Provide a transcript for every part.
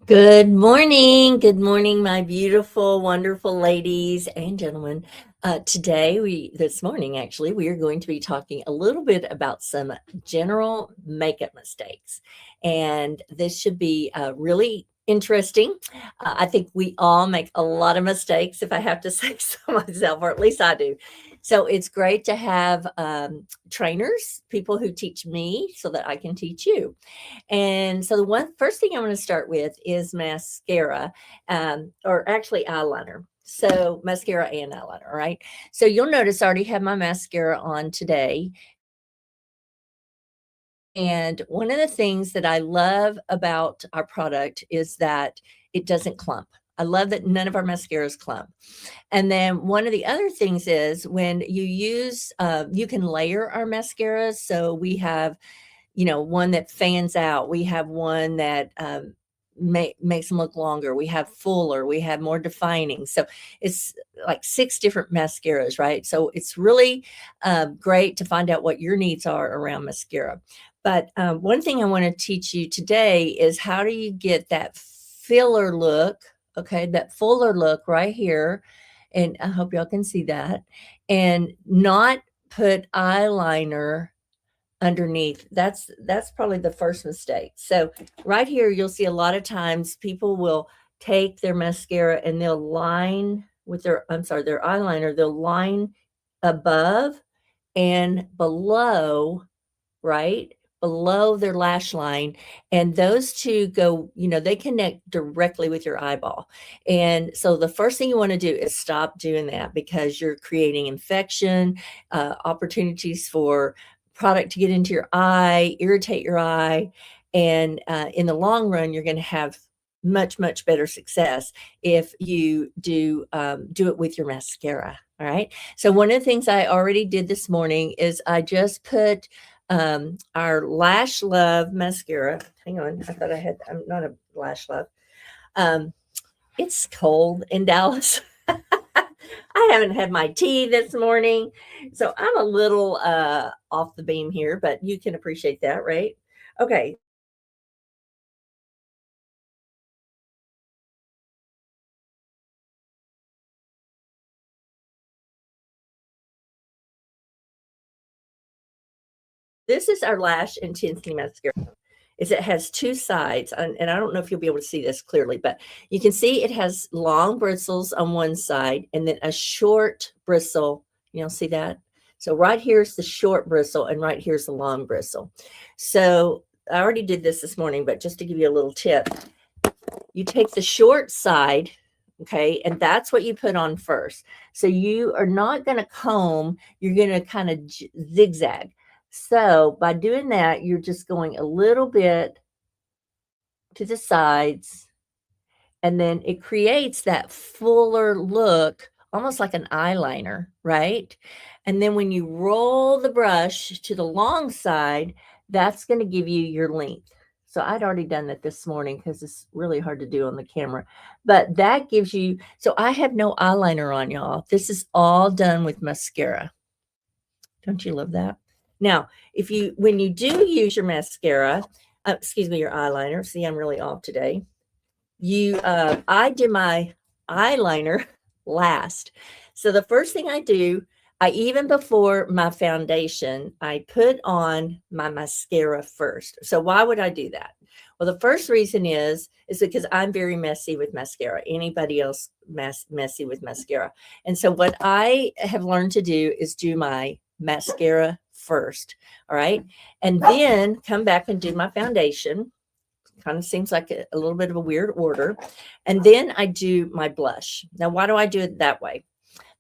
Good morning. Good morning, my beautiful, wonderful ladies and gentlemen. This morning, actually, we are going to be talking a little bit about some general makeup mistakes. And this should be really interesting. I think we all make a lot of mistakes, if I have to say so myself, or at least I do. So it's great to have trainers, people who teach me so that I can teach you. And so the one first thing I'm going to start with is mascara, or actually eyeliner. So mascara and eyeliner, right? So you'll notice I already have my mascara on today. And one of the things that I love about our product is that it doesn't clump. I love that none of our mascaras clump. And then one of the other things is when you use, you can layer our mascaras. So we have one that fans out. We have one that makes them look longer. We have fuller. We have more defining. So it's like six different mascaras, right? So it's really great to find out what your needs are around mascara. But one thing I want to teach you today is how do you get that filler look, okay, that fuller look right here. And I hope y'all can see that. And not put eyeliner underneath. That's probably the first mistake. So right here, you'll see a lot of times people will take their mascara and they'll line with their eyeliner, they'll line above and below, right? Below their lash line. And those two go, they connect directly with your eyeball. And so the first thing you want to do is stop doing that because you're creating infection, opportunities for product to get into your eye, irritate your eye. And in the long run, you're going to have much, much better success if you do it with your mascara. All right. So one of the things I already did this morning is I just put our Lash Love mascara. Hang on, I thought I'm not a Lash Love. Um, it's cold in Dallas. I haven't had my tea this morning, so I'm a little off the beam here, but you can appreciate that, right? Okay. This is our Lash Intensity mascara. It has two sides, and I don't know if you'll be able to see this clearly, but you can see it has long bristles on one side and then a short bristle. See that? So right here's the short bristle and right here's the long bristle. So I already did this morning, but just to give you a little tip, you take the short side, okay, and that's what you put on first. So you are not going to comb, you're going to kind of zigzag. So by doing that, you're just going a little bit to the sides, and then it creates that fuller look, almost like an eyeliner, right? And then when you roll the brush to the long side, that's going to give you your length. So I'd already done that this morning because it's really hard to do on the camera. But that gives you, so I have no eyeliner on, y'all. This is all done with mascara. Don't you love that? Now, when you do use your mascara, excuse me, your eyeliner, see, I'm really off today. I do my eyeliner last. So the first thing I do, even before my foundation, I put on my mascara first. So why would I do that? Well, the first reason is because I'm very messy with mascara. Anybody else messy with mascara? And so what I have learned to do is do my mascara first. All right. And then come back and do my foundation. Kind of seems like a little bit of a weird order. And then I do my blush. Now, why do I do it that way?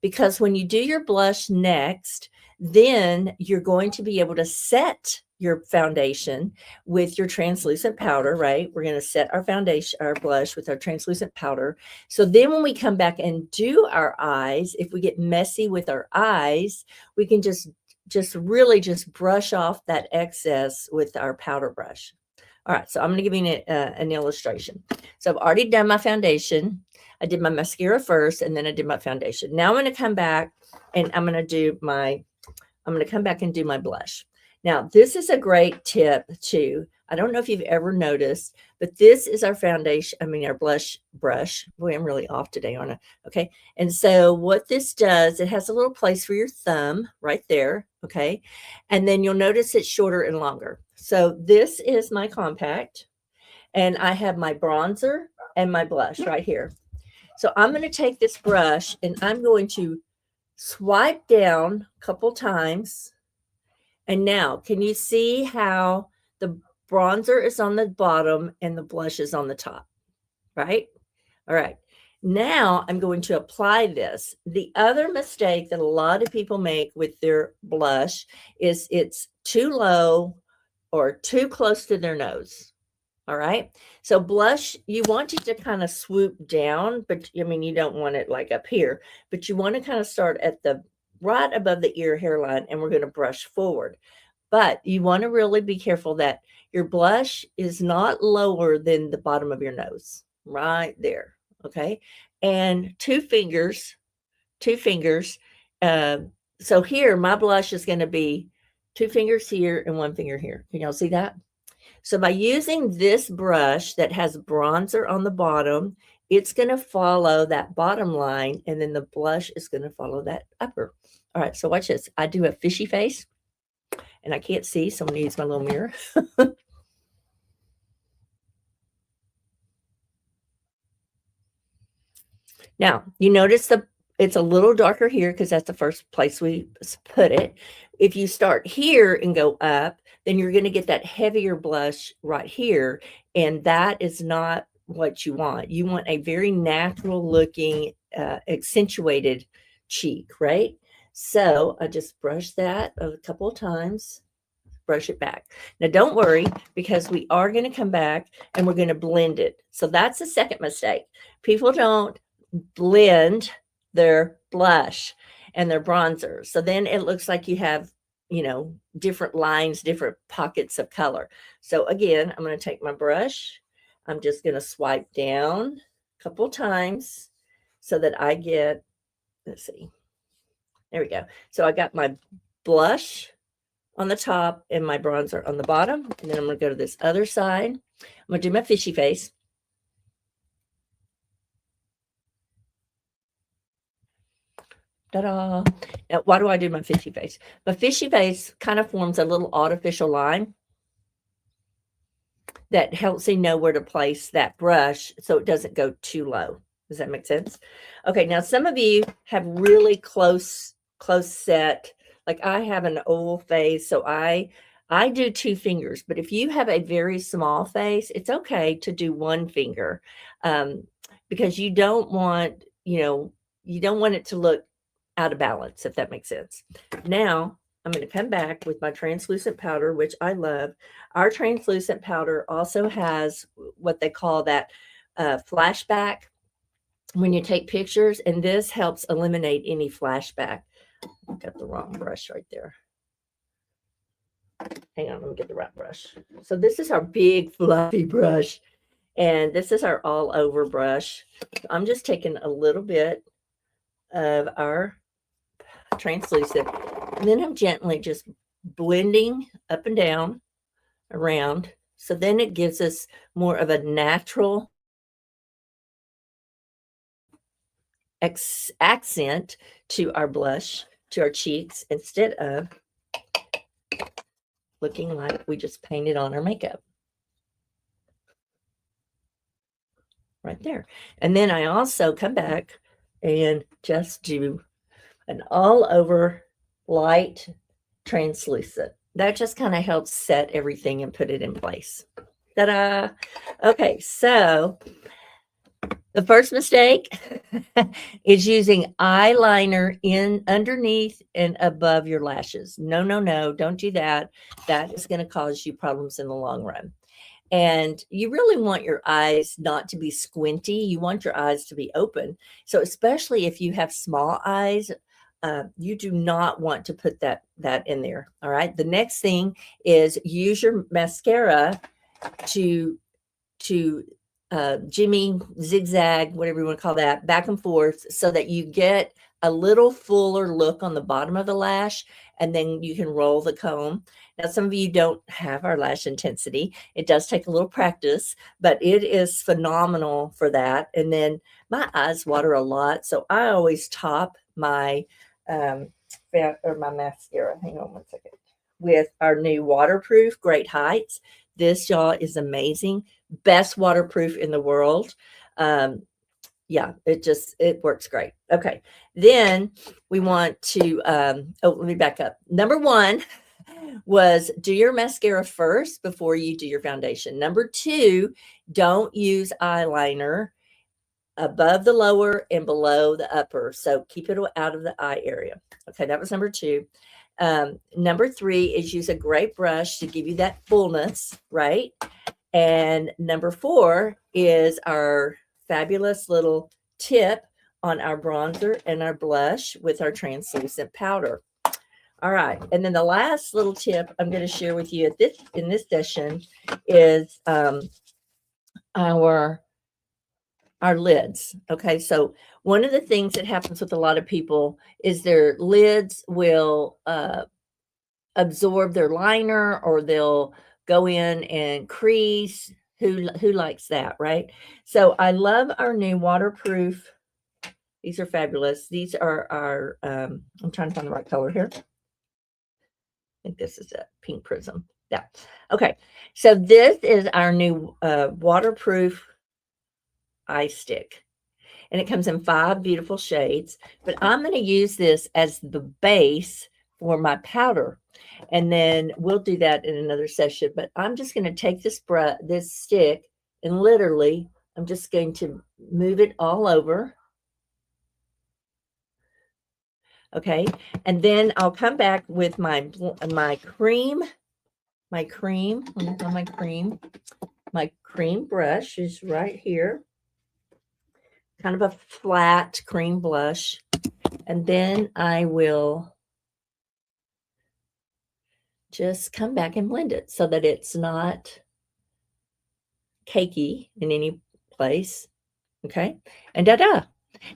Because when you do your blush next, then you're going to be able to set your foundation with your translucent powder, right? We're going to set our foundation, our blush with our translucent powder. So then when we come back and do our eyes, if we get messy with our eyes, we can just really just brush off that excess with our powder brush. All right, so I'm going to give you an illustration. So I've already done my foundation. I did my mascara first, and then I did my foundation. Now I'm going to come back, and I'm going to come back and do my blush. Now, this is a great tip too. I don't know if you've ever noticed, but this is our foundation. I mean, our blush brush. Boy, I'm really off today, aren't I? Okay. And so what this does, it has a little place for your thumb right there. Okay. And then you'll notice it's shorter and longer. So this is my compact, and I have my bronzer and my blush right here. So I'm going to take this brush and I'm going to swipe down a couple times. And now, can you see how the bronzer is on the bottom and the blush is on the top, right? All right. Now I'm going to apply this. The other mistake that a lot of people make with their blush is it's too low or too close to their nose. All right. So blush, you want it to kind of swoop down, but I mean, you don't want it like up here, but you want to kind of start at the right above the ear hairline, and we're going to brush forward. But you want to really be careful that your blush is not lower than the bottom of your nose, right there. Okay. And two fingers. So here, my blush is going to be 2 fingers here and 1 finger here. Can y'all see that? So by using this brush that has bronzer on the bottom, it's going to follow that bottom line, and then the blush is going to follow that upper. All right, so watch this. I do a fishy face, and I can't see, so I'm going to use my little mirror. Now, you notice it's a little darker here because that's the first place we put it. If you start here and go up, then you're going to get that heavier blush right here, and that is not what you want. You want a very natural looking, accentuated cheek, right? So I just brush that a couple of times, brush it back. Now, don't worry, because we are going to come back and we're going to blend it. So that's the second mistake. People don't blend their blush and their bronzer. So then it looks like you have, different lines, different pockets of color. So again, I'm going to take my brush. I'm just going to swipe down a couple times so that I get, let's see, there we go. So I got my blush on the top and my bronzer on the bottom. And then I'm going to go to this other side. I'm going to do my fishy face. Ta-da. Now, why do I do my fishy face? My fishy face kind of forms a little artificial line that helps me know where to place that brush so it doesn't go too low. Does that make sense? Okay, now some of you have really close set. Like I have an oval face, so I do 2 fingers. But if you have a very small face, it's okay to do 1 finger, because you don't want, you don't want it to look out of balance, if that makes sense. Now, I'm going to come back with my translucent powder, which I love. Our translucent powder also has what they call that flashback when you take pictures, and this helps eliminate any flashback. I've got the wrong brush right there. Hang on, let me get the right brush. So this is our big fluffy brush, and this is our all over brush. I'm just taking a little bit of our translucent, and then I'm gently just blending up and down around, so then it gives us more of a natural accent to our blush, to our cheeks, instead of looking like we just painted on our makeup right there. And then I also come back and just do an all over light translucent. That just kind of helps set everything and put it in place. Ta-da! Okay, so the first mistake is using eyeliner in underneath and above your lashes. No, don't do that. That is going to cause you problems in the long run. And you really want your eyes not to be squinty. You want your eyes to be open. So especially if you have small eyes, you do not want to put that in there. All right. The next thing is use your mascara to jimmy, zigzag, whatever you want to call that, back and forth so that you get a little fuller look on the bottom of the lash, and then you can roll the comb. Now, some of you don't have our lash intensity. It does take a little practice, but it is phenomenal for that. And then my eyes water a lot, so I always top my my mascara. Hang on one second. With our new waterproof Great Heights. This, y'all, is amazing. Best waterproof in the world. Yeah, it works great. Okay, then we want to, let me back up. Number 1 was do your mascara first before you do your foundation. Number 2, don't use eyeliner above the lower and below the upper. So keep it out of the eye area. Okay, that was number 2. Number 3 is use a great brush to give you that fullness, right? And number 4 is our fabulous little tip on our bronzer and our blush with our translucent powder. All right. And then the last little tip I'm going to share with you in this session is our lids. Okay. So one of the things that happens with a lot of people is their lids will absorb their liner, or they'll go in and crease. Who likes that, right? So I love our new waterproof. These are fabulous. These are our, I'm trying to find the right color here. I think this is a pink prism. Yeah. Okay. So this is our new waterproof eye stick. And it comes in 5 beautiful shades. But I'm going to use this as the base for my powder. And then we'll do that in another session. But I'm just going to take this stick and literally I'm just going to move it all over. Okay. And then I'll come back with my cream. My cream brush is right here. Kind of a flat cream blush. And then I will just come back and blend it so that it's not cakey in any place. Okay. And da-da.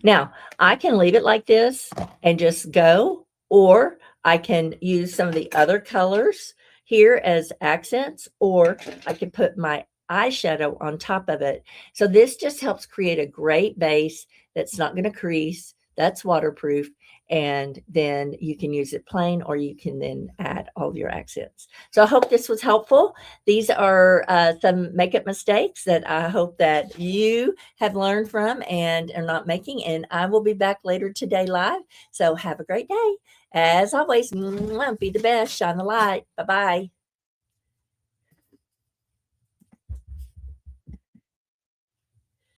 Now, I can leave it like this and just go, or I can use some of the other colors here as accents, or I can put my eyeshadow on top of it. So this just helps create a great base that's not going to crease, that's waterproof, and then you can use it plain, or you can then add all of your accents. So I hope this was helpful. These are some makeup mistakes that I hope that you have learned from and are not making, and I will be back later today live. So have a great day. As always, be the best, shine the light. Bye-bye.